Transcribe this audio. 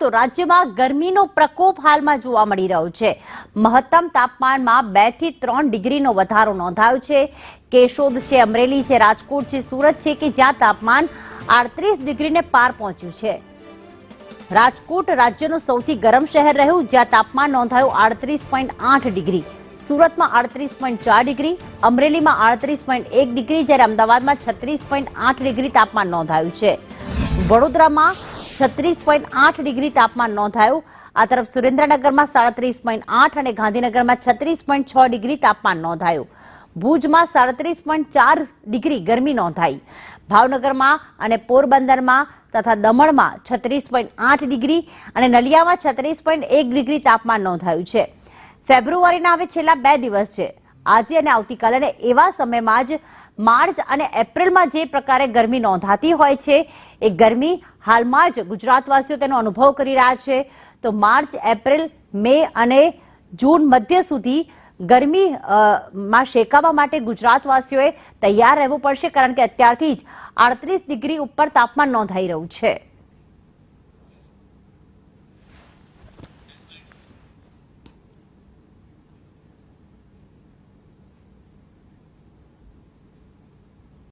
તો રાજ્યમાં ગરમીનો પ્રકોપ હાલમાં જોવા મળી રહ્યો છે। મહત્તમ તાપમાનમાં 2 થી 3 ડિગ્રીનો વધારો નોંધાયો છે। કેશોદ છે, અમરેલી છે, રાજકોટ છે, સુરત છે કે જ્યાં તાપમાન 38 ડિગ્રીને પાર પહોંચ્યું છે। રાજકોટ રાજ્યનું સૌથી ગરમ શહેર રહ્યું, જ્યાં તાપમાન નોંધાયું 38.8 ડિગ્રી, સુરતમાં 38.4 ડિગ્રી, અમરેલીમાં 38.1 ડિગ્રી, જ્યારે અમદાવાદમાં 36.8 ડિગ્રી તાપમાન નોંધાયું છે। વડોદરામાં 36.8 ડિગ્રી તાપમાન નોંધાયું। આ તરફ સુરેન્દ્રનગરમાં 37.8 અને ગાંધીનગરમાં 36.6 ડિગ્રી તાપમાન નોંધાયું। ભુજમાં 37.4 ડિગ્રી ગરમી નોંધાઈ। ભાવનગરમાં અને પોરબંદરમાં તથા દમણમાં 36.8 ડિગ્રી અને નલિયામાં 36.1 ડિગ્રી તાપમાન નોંધાયું છે। ફેબ્રુઆરીના હવે છેલ્લા 2 દિવસ છે, આજે અને આવતીકાલે, અને એવા સમયમાં જ માર્ચ અને એપ્રિલમાં જે પ્રકારે ગરમી નોંધાતી હોય છે એ ગરમી હાલમાં જ ગુજરાતવાસીઓ તેનો અનુભવ કરી રહ્યા છે। તો માર્ચ, એપ્રિલ, મે અને જૂન મધ્ય સુધી ગરમીમાં શેકાવા માટે ગુજરાતવાસીઓએ તૈયાર રહેવું પડશે, કારણ કે અત્યારથી જ 38 ડિગ્રી ઉપર તાપમાન નોંધાઈ રહ્યું છે।